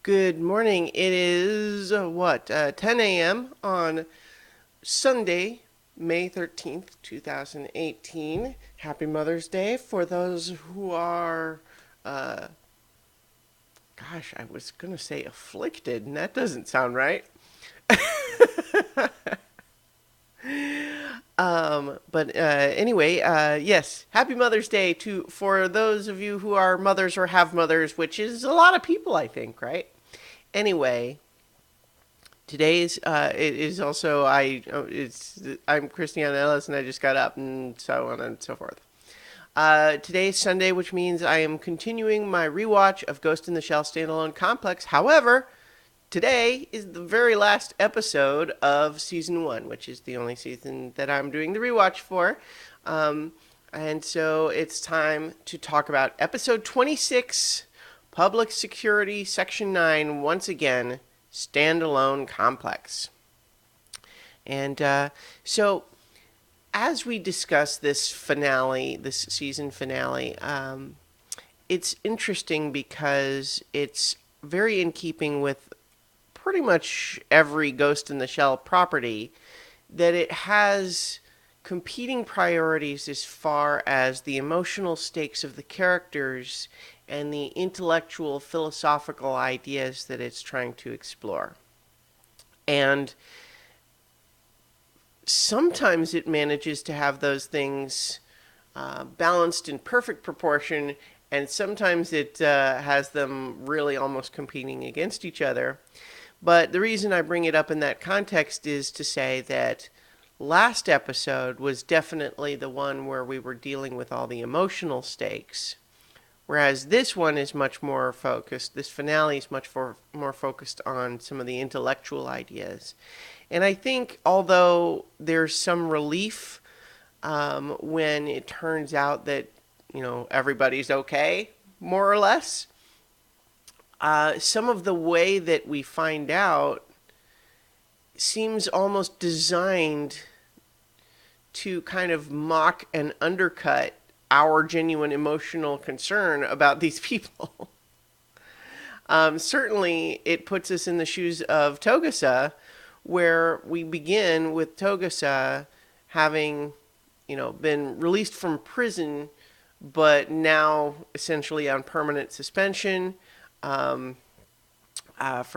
Good morning. It is 10 a.m. on Sunday, May 13th, 2018. Happy Mother's Day for those who are, uh, I was going to say afflicted, and that doesn't sound right. But yes, Happy Mother's Day to for those of you who are mothers or have mothers, which is a lot of people, I think, right? Anyway, today's it is also I'm Christiane Ellis and I just got up and so on and so forth. Today's Sunday, which means I am continuing my rewatch of Ghost in the Shell Standalone Complex. However, today is the very last episode of season one, which is the only season that I'm doing the rewatch for. And so it's time to talk about episode 26, Public Security, Section 9, once again, Standalone Complex. And so as we discuss this finale, this season finale, it's interesting because it's very in keeping with pretty much every Ghost in the Shell property, that it has competing priorities as far as the emotional stakes of the characters and the intellectual philosophical ideas that it's trying to explore. And sometimes it manages to have those things balanced in perfect proportion, and sometimes it has them really almost competing against each other. But the reason I bring it up in that context is to say that last episode was definitely the one where we were dealing with all the emotional stakes, whereas this one is much more focused. This finale is much more focused on some of the intellectual ideas. And I think although there's some relief when it turns out that, everybody's okay, more or less, some of the way that we find out seems almost designed to kind of mock and undercut our genuine emotional concern about these people. Certainly, it puts us in the shoes of Togasa, where we begin with Togasa having, been released from prison, but now essentially on permanent suspension from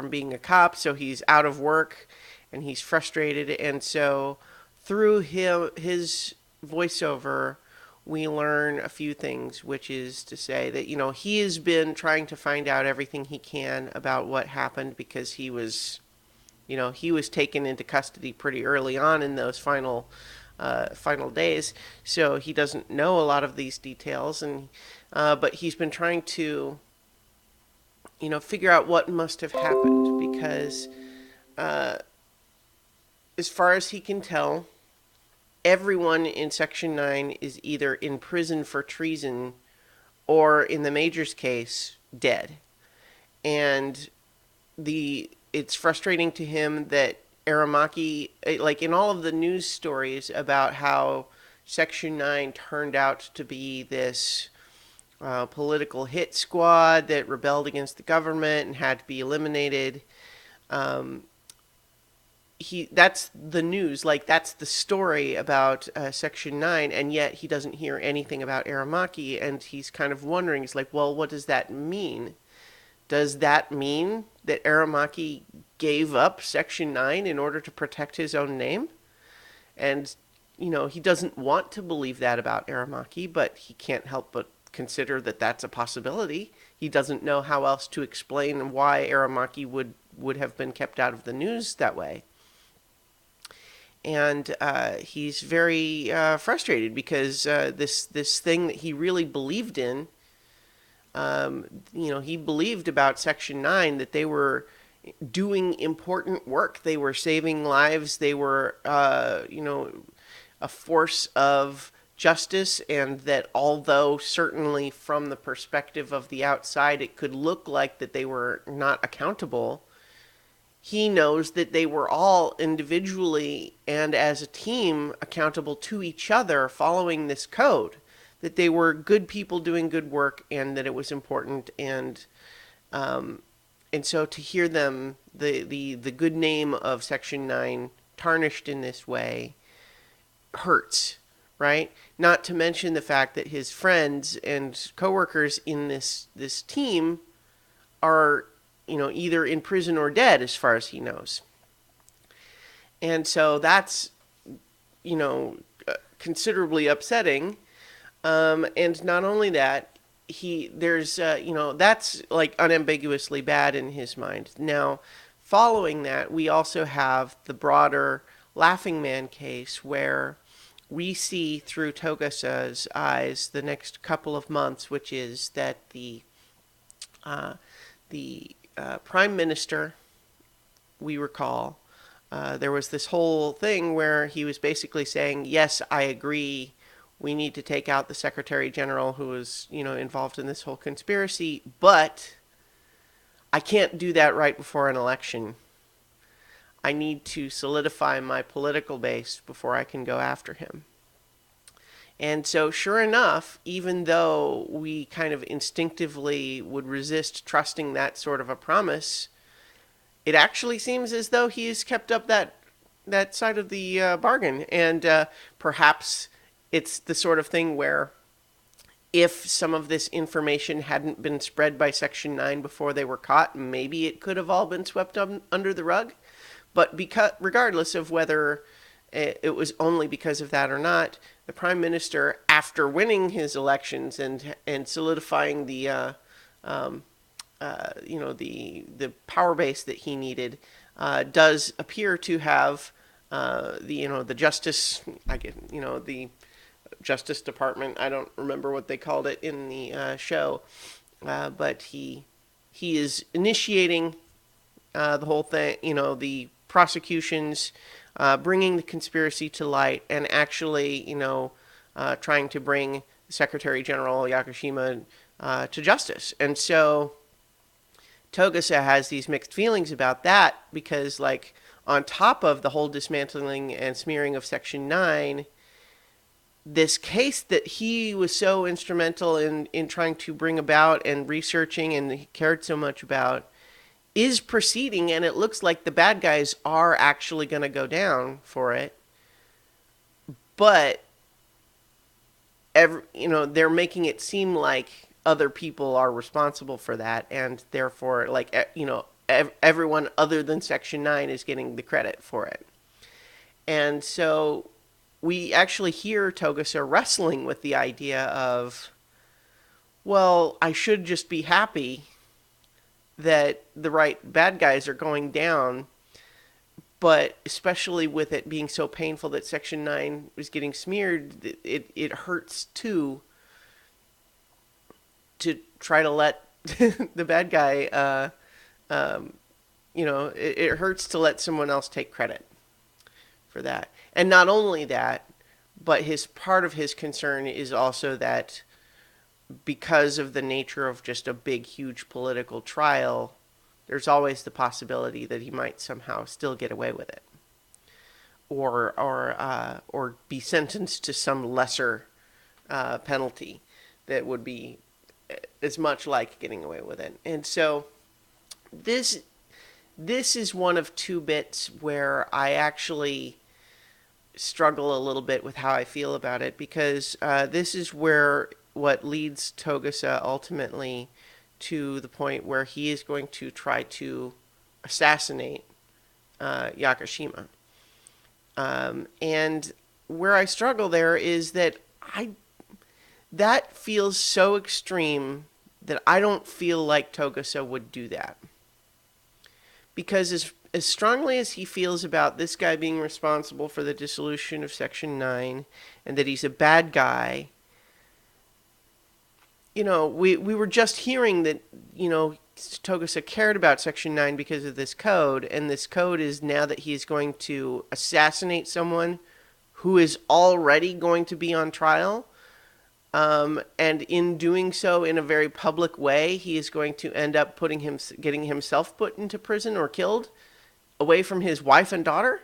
being a cop. So he's out of work and he's frustrated. And so through his voiceover, we learn a few things, which is to say that, he has been trying to find out everything he can about what happened because he was taken into custody pretty early on in those final days. So he doesn't know a lot of these details, and but he's been trying to, figure out what must have happened because, as far as he can tell, everyone in Section 9 is either in prison for treason or, in the Major's case, dead. And it's frustrating to him that Aramaki, like in all of the news stories about how Section 9 turned out to be this political hit squad that rebelled against the government and had to be eliminated, that's the news, like that's the story about Section 9, and yet he doesn't hear anything about Aramaki, and he's kind of wondering, he's like, well, what does that mean? Does that mean that Aramaki gave up Section 9 in order to protect his own name? And, he doesn't want to believe that about Aramaki, but he can't help but consider that that's a possibility. He doesn't know how else to explain why Aramaki would have been kept out of the news that way. And he's very frustrated because this thing that he really believed in, he believed about Section 9 that they were doing important work. They were saving lives. They were, a force of justice, and that although certainly from the perspective of the outside it could look like that they were not accountable, he knows that they were all individually and as a team accountable to each other following this code, that they were good people doing good work, and that it was important. And and so to hear them, the good name of Section 9 tarnished in this way hurts, right? Not to mention the fact that his friends and coworkers in this team are, either in prison or dead as far as he knows. And so that's, considerably upsetting. And not only that, that's like unambiguously bad in his mind. Now, following that, we also have the broader Laughing Man case where we see through Togasa's eyes the next couple of months, which is that the prime minister, we recall, there was this whole thing where he was basically saying, yes, I agree, we need to take out the Secretary General who was, involved in this whole conspiracy, but I can't do that right before an election. I need to solidify my political base before I can go after him. And so, sure enough, even though we kind of instinctively would resist trusting that sort of a promise, it actually seems as though he's kept up that side of the bargain. And perhaps it's the sort of thing where if some of this information hadn't been spread by Section 9 before they were caught, maybe it could have all been swept under the rug. But regardless of whether it was only because of that or not, the Prime Minister, after winning his elections and solidifying the power base that he needed, does appear to have the Justice, the Justice Department. I don't remember what they called it in the show, but he is initiating the whole thing. The prosecutions, bringing the conspiracy to light, and actually, trying to bring Secretary General Yakushima to justice. And so Togasa has these mixed feelings about that because, like, on top of the whole dismantling and smearing of Section 9, this case that he was so instrumental in trying to bring about and researching and he cared so much about is proceeding, and it looks like the bad guys are actually going to go down for it. But they're making it seem like other people are responsible for that, and therefore, everyone other than Section 9 is getting the credit for it. And so we actually hear Togasa wrestling with the idea of, well, I should just be happy that the right bad guys are going down, but especially with it being so painful that Section 9 was getting smeared, it hurts too to try to let the bad guy, it hurts to let someone else take credit for that. And not only that, but part of his concern is also that because of the nature of just a big, huge political trial, there's always the possibility that he might somehow still get away with it, or be sentenced to some lesser penalty that would be as much like getting away with it. And so this is one of two bits where I actually struggle a little bit with how I feel about it, because this is where what leads Togasa ultimately to the point where he is going to try to assassinate Yakushima. And where I struggle there is that that feels so extreme that I don't feel like Togasa would do that. Because as strongly as he feels about this guy being responsible for the dissolution of Section 9 and that he's a bad guy, we were just hearing that, Togasa cared about Section 9 because of this code, and this code is now that he is going to assassinate someone who is already going to be on trial, and in doing so in a very public way, he is going to end up getting himself put into prison or killed away from his wife and daughter.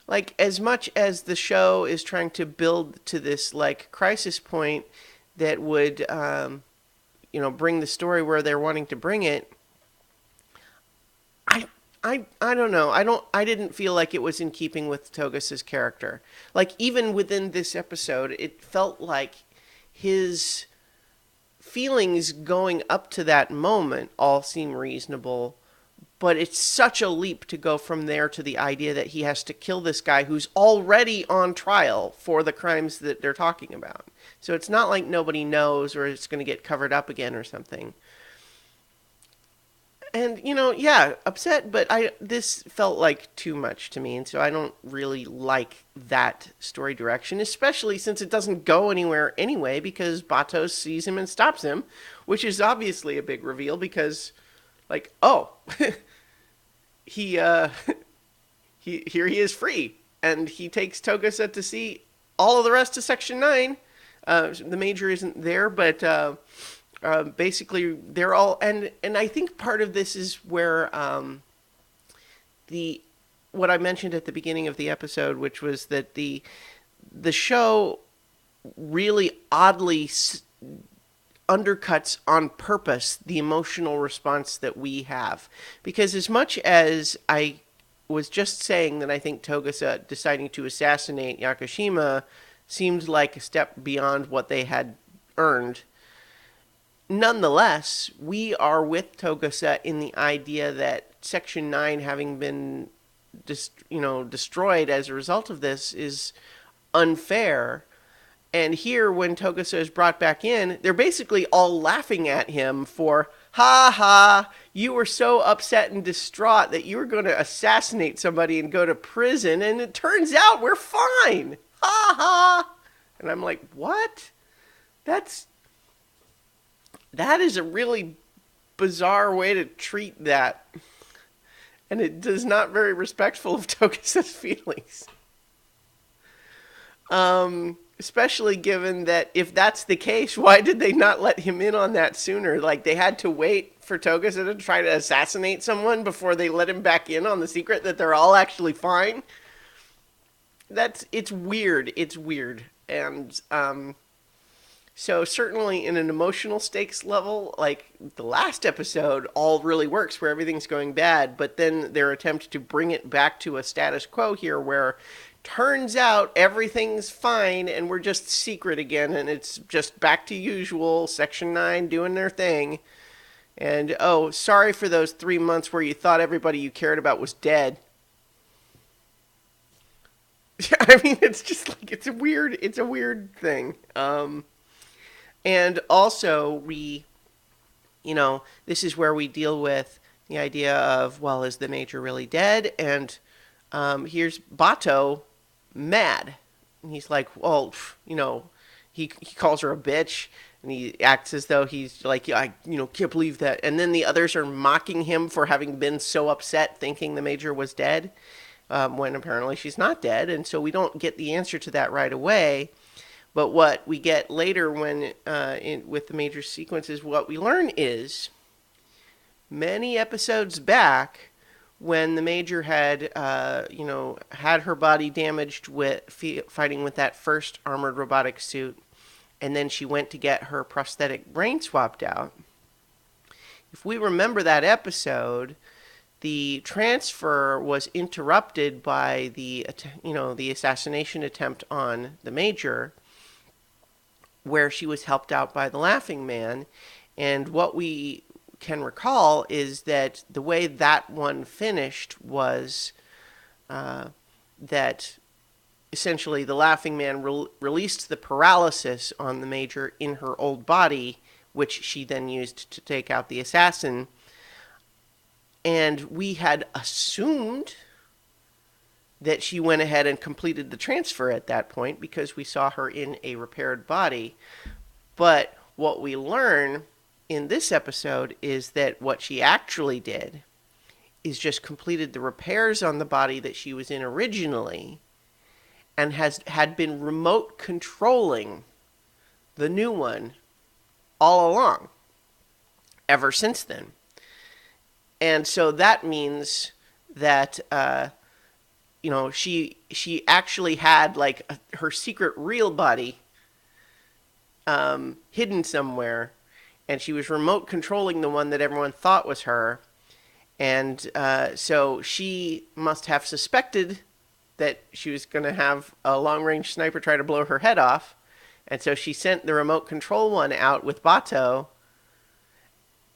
Like, as much as the show is trying to build to this, like, crisis point that would, bring the story where they're wanting to bring it, I don't know. I didn't feel like it was in keeping with Togas's character. Like, even within this episode, it felt like his feelings going up to that moment all seem reasonable, but it's such a leap to go from there to the idea that he has to kill this guy who's already on trial for the crimes that they're talking about. So it's not like nobody knows or it's going to get covered up again or something. And, yeah, upset, but this felt like too much to me, and so I don't really like that story direction, especially since it doesn't go anywhere anyway, because Batos sees him and stops him, which is obviously a big reveal, because, like, oh, he, here he is free, and he takes Togasa to see all of the rest of Section 9. The Major isn't there, but... basically, they're all, and I think part of this is where what I mentioned at the beginning of the episode, which was that the show really oddly undercuts on purpose the emotional response that we have, because as much as I was just saying that I think Togasa deciding to assassinate Yakushima seemed like a step beyond what they had earned. Nonetheless, we are with Togasa in the idea that Section 9 having been destroyed as a result of this is unfair. And here, when Togasa is brought back in, they're basically all laughing at him for, ha ha, you were so upset and distraught that you were going to assassinate somebody and go to prison, and it turns out we're fine. Ha ha. And I'm like, what? That is a really bizarre way to treat that. And it is not very respectful of Togasa's feelings. Especially given that if that's the case, why did they not let him in on that sooner? Like, they had to wait for Togasa to try to assassinate someone before they let him back in on the secret that they're all actually fine? It's weird. It's weird. And, so certainly in an emotional stakes level, like the last episode all really works where everything's going bad, but then their attempt to bring it back to a status quo here where turns out everything's fine and we're just secret again and it's just back to usual, Section 9 doing their thing. And, oh, sorry for those 3 months where you thought everybody you cared about was dead. I mean, it's just like, it's a weird thing. And also, this is where we deal with the idea of, well, is the Major really dead? And here's Bato mad. And he's like, well, he calls her a bitch. And he acts as though he's like, yeah, I can't believe that. And then the others are mocking him for having been so upset thinking the Major was dead, when apparently she's not dead. And so we don't get the answer to that right away. But what we get later when with the Major sequences, what we learn is many episodes back when the Major had, had her body damaged with fighting with that first armored robotic suit, and then she went to get her prosthetic brain swapped out. If we remember that episode, the transfer was interrupted by the assassination attempt on the Major, where she was helped out by the Laughing Man. And what we can recall is that the way that one finished was that essentially the Laughing Man released the paralysis on the Major in her old body, which she then used to take out the assassin. And we had assumed that she went ahead and completed the transfer at that point because we saw her in a repaired body. But what we learn in this episode is that what she actually did is just completed the repairs on the body that she was in originally and had been remote controlling the new one all along, ever since then. And so that means that she actually had like her secret real body hidden somewhere, and she was remote controlling the one that everyone thought was her. And so she must have suspected that she was going to have a long-range sniper try to blow her head off. And so she sent the remote control one out with Bato.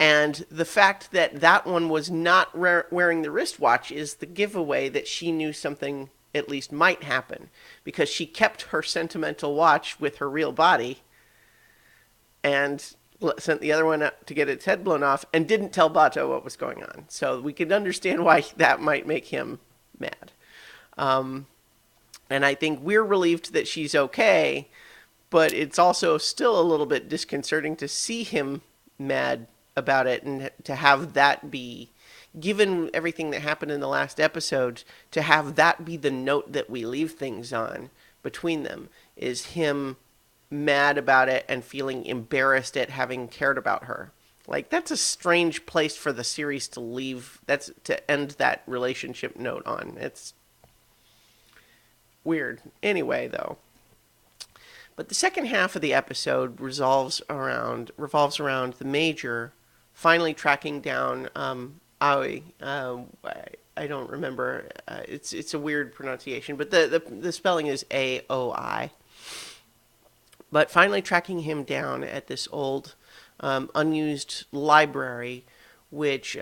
And the fact that that one was not wearing the wristwatch is the giveaway that she knew something at least might happen, because she kept her sentimental watch with her real body and sent the other one out to get its head blown off and didn't tell Bato what was going on. So we could understand why that might make him mad. And I think we're relieved that she's okay, but it's also still a little bit disconcerting to see him mad about it, and to have that be, given everything that happened in the last episode, to have that be the note that we leave things on between them, is him mad about it and feeling embarrassed at having cared about her. Like, that's a strange place for the series to leave, that's to end that relationship note on. It's weird. Anyway, though. But the second half of the episode revolves around the Major finally tracking down Aoi. I don't remember. It's a weird pronunciation, but the spelling is Aoi. But finally tracking him down at this old unused library, which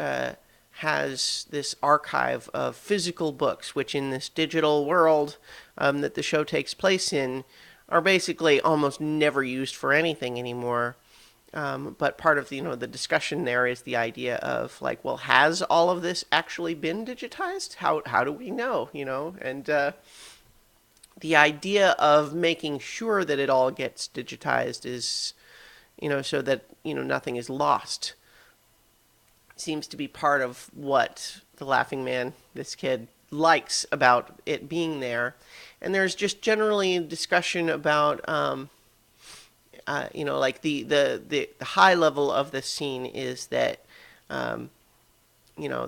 has this archive of physical books, which in this digital world that the show takes place in are basically almost never used for anything anymore. But part of the discussion there is the idea of, like, well, has all of this actually been digitized? How do we know? And the idea of making sure that it all gets digitized is, so that nothing is lost, seems to be part of what the Laughing Man, this kid, likes about it being there. And there's just generally discussion about like the high level of the scene is that,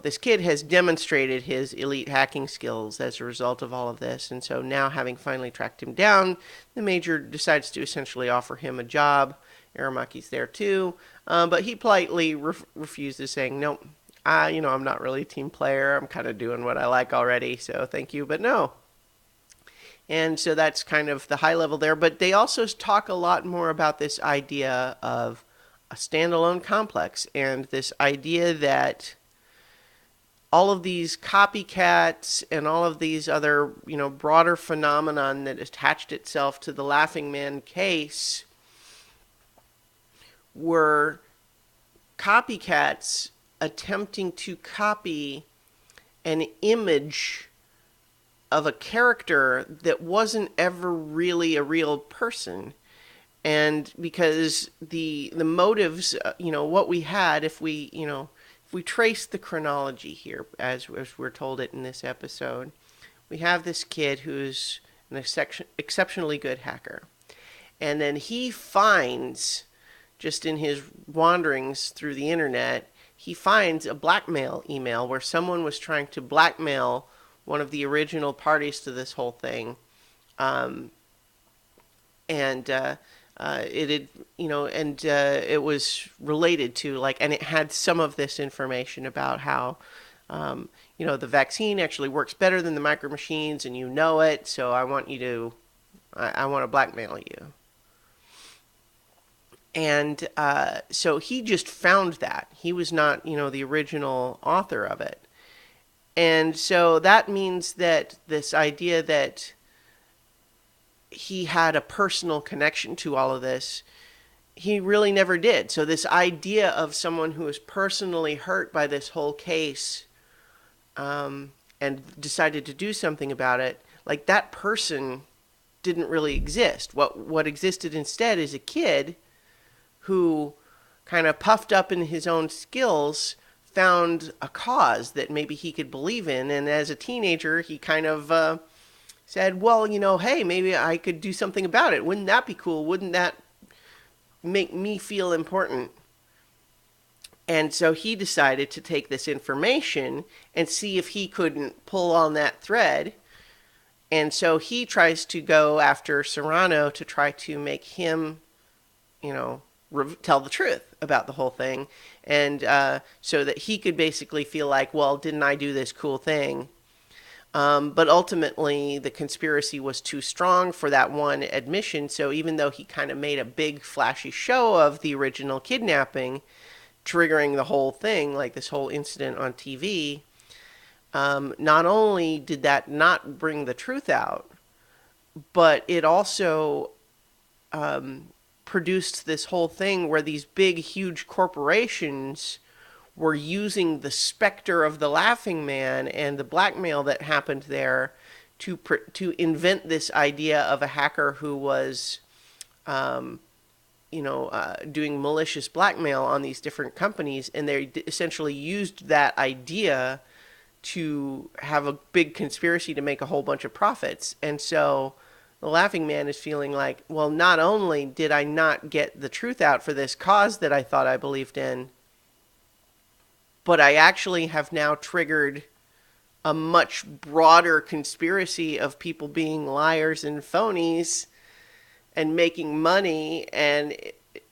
this kid has demonstrated his elite hacking skills as a result of all of this. And so now, having finally tracked him down, the Major decides to essentially offer him a job. Aramaki's there too. But he politely refuses, saying, nope, I'm not really a team player. I'm kind of doing what I like already. So thank you, but no. And so that's kind of the high level there. But they also talk a lot more about this idea of a standalone complex, and this idea that all of these copycats and all of these other, broader phenomenon that attached itself to the Laughing Man case were copycats attempting to copy an image of a character that wasn't ever really a real person. And because the motives, what we had, if we trace the chronology here, as we're told it in this episode, we have this kid who's an exceptionally good hacker. And then he finds, just in his wanderings through the internet, he finds a blackmail email where someone was trying to blackmail one of the original parties to this whole thing. It was related to, and it had some of this information about how, the vaccine actually works better than the micro machines, and it, so I want to blackmail you. And so he just found that. He was not, the original author of it. And so that means that this idea that he had a personal connection to all of this, he really never did. So this idea of someone who was personally hurt by this whole case and decided to do something about it, like, that person didn't really exist. What existed instead is a kid who, kind of puffed up in his own skills, found a cause that maybe he could believe in. And as a teenager, he kind of said, well, hey, maybe I could do something about it. Wouldn't that be cool? Wouldn't that make me feel important? And so he decided to take this information and see if he couldn't pull on that thread. And so he tries to go after Serrano to try to make him, tell the truth. about the whole thing, and so that he could basically feel like, well, didn't I do this cool thing? But ultimately, the conspiracy was too strong for that one admission. So even though he kind of made a big flashy show of the original kidnapping, triggering the whole thing, like this whole incident on TV, not only did that not bring the truth out, but it also produced this whole thing where these big, huge corporations were using the specter of the Laughing Man and the blackmail that happened there to invent this idea of a hacker who was, doing malicious blackmail on these different companies, and they essentially used that idea to have a big conspiracy to make a whole bunch of profits. And so the Laughing Man is feeling like, well, not only did I not get the truth out for this cause that I thought I believed in, but I actually have now triggered a much broader conspiracy of people being liars and phonies and making money. And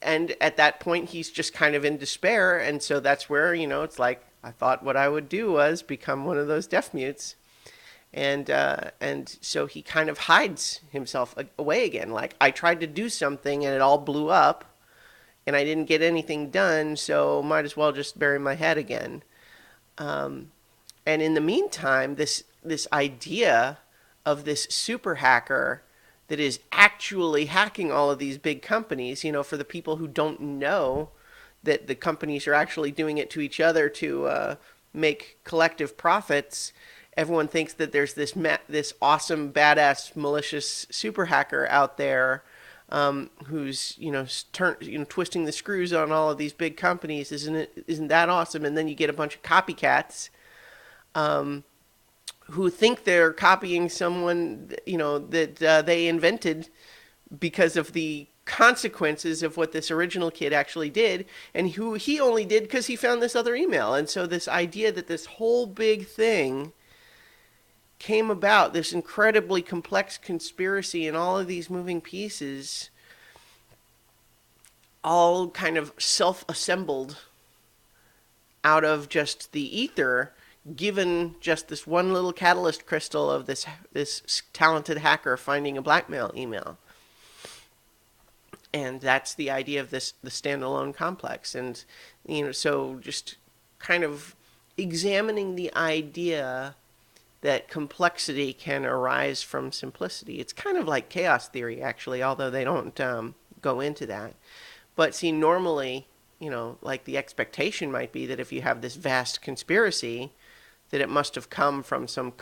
at that point, he's just kind of in despair. And so that's where, it's like, I thought what I would do was become one of those deaf mutes. And so he kind of hides himself away again. Like, I tried to do something and it all blew up, and I didn't get anything done, so might as well just bury my head again. And in the meantime, this idea of this super hacker that is actually hacking all of these big companies, for the people who don't know that the companies are actually doing it to each other to make collective profits, everyone thinks that there's this awesome, badass, malicious super hacker out there who's twisting the screws on all of these big companies. Isn't that awesome? And then you get a bunch of copycats who think they're copying someone that they invented because of the consequences of what this original kid actually did, and who he only did because he found this other email. And so this idea that this whole big thing came about, this incredibly complex conspiracy and all of these moving pieces, all kind of self-assembled out of just the ether, given just this one little catalyst crystal of this talented hacker finding a blackmail email. And that's the idea of the standalone complex. And so just kind of examining the idea that complexity can arise from simplicity. It's kind of like chaos theory, actually, although they don't go into that. But see, normally, like the expectation might be that if you have this vast conspiracy, that it must have come from some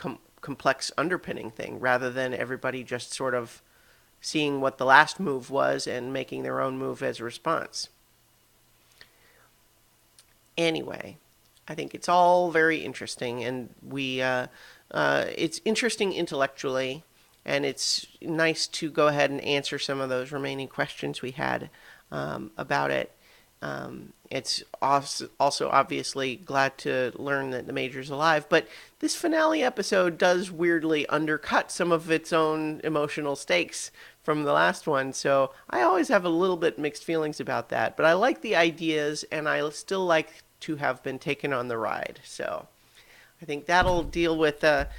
complex underpinning thing, rather than everybody just sort of seeing what the last move was and making their own move as a response. Anyway, I think it's all very interesting, and it's interesting intellectually, and it's nice to go ahead and answer some of those remaining questions we had about it. It's also obviously glad to learn that the Major's alive, but this finale episode does weirdly undercut some of its own emotional stakes from the last one, so I always have a little bit mixed feelings about that, but I like the ideas, and I still like to have been taken on the ride. So I think that'll deal with, that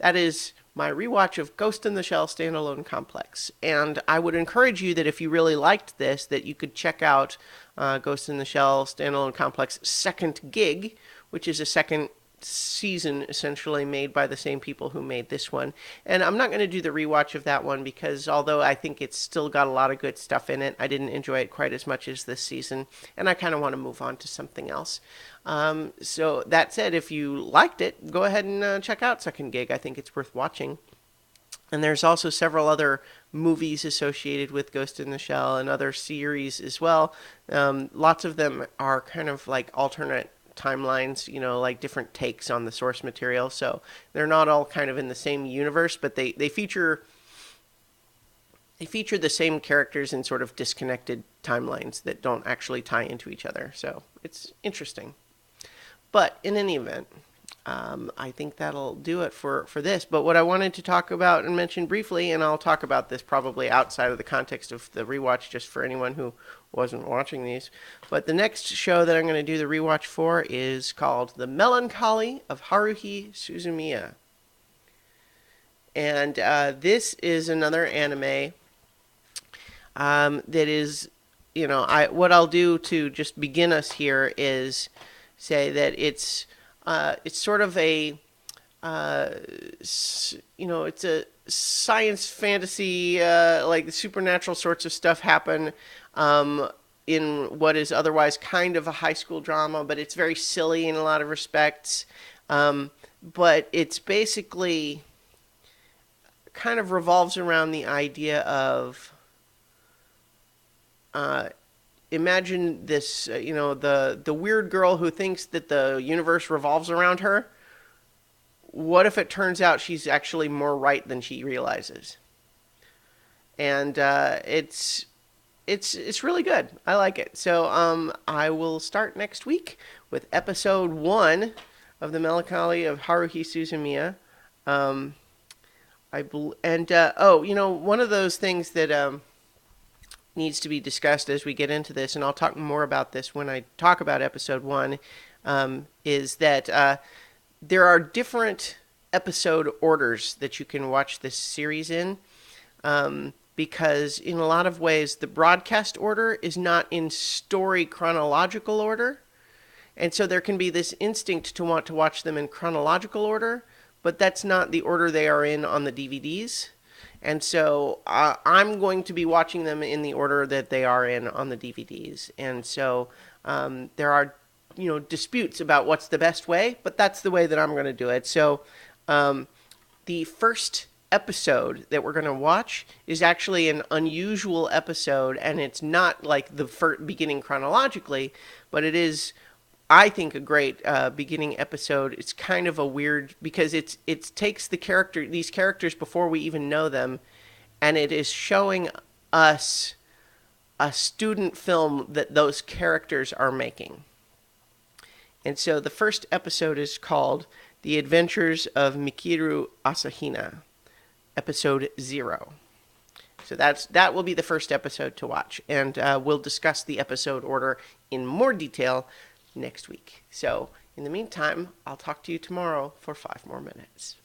is my rewatch of Ghost in the Shell Standalone Complex. And I would encourage you that if you really liked this, that you could check out Ghost in the Shell Standalone Complex Second Gig, which is a second season essentially made by the same people who made this one. And I'm not going to do the rewatch of that one because although I think it's still got a lot of good stuff in it, I didn't enjoy it quite as much as this season, and I kind of want to move on to something else. So that said, if you liked it, go ahead and check out Second Gig. I think it's worth watching. And there's also several other movies associated with Ghost in the Shell and other series as well. Lots of them are kind of like alternate timelines, like different takes on the source material. So they're not all kind of in the same universe, but they feature the same characters in sort of disconnected timelines that don't actually tie into each other. So it's interesting. But in any event, I think that'll do it for this. But what I wanted to talk about and mention briefly, and I'll talk about this probably outside of the context of the rewatch, just for anyone who wasn't watching these. But the next show that I'm going to do the rewatch for is called The Melancholy of Haruhi Suzumiya. And this is another anime that is, what I'll do to just begin us here is say that it's sort of a, it's a science fantasy, like supernatural sorts of stuff happen in what is otherwise kind of a high school drama, but it's very silly in a lot of respects. But it's basically kind of revolves around the idea of imagine this, the weird girl who thinks that the universe revolves around her. What if it turns out she's actually more right than she realizes? And it's really good. I like it. So I will start next week with episode 1 of The Melancholy of Haruhi Suzumiya. One of those things that needs to be discussed as we get into this, and I'll talk more about this when I talk about episode 1, is that there are different episode orders that you can watch this series in, because in a lot of ways the broadcast order is not in story chronological order, and so there can be this instinct to want to watch them in chronological order, but that's not the order they are in on the DVDs. And so I'm going to be watching them in the order that they are in on the DVDs. And so there are, disputes about what's the best way, but that's the way that I'm going to do it. So the first episode that we're going to watch is actually an unusual episode, and it's not like the beginning chronologically, but it is, I think, a great beginning episode. It's kind of a weird, because it takes these characters before we even know them, and it is showing us a student film that those characters are making. And so the first episode is called The Adventures of Mikiru Asahina, episode 0. So that will be the first episode to watch, and we'll discuss the episode order in more detail next week. So in the meantime, I'll talk to you tomorrow for 5 more minutes.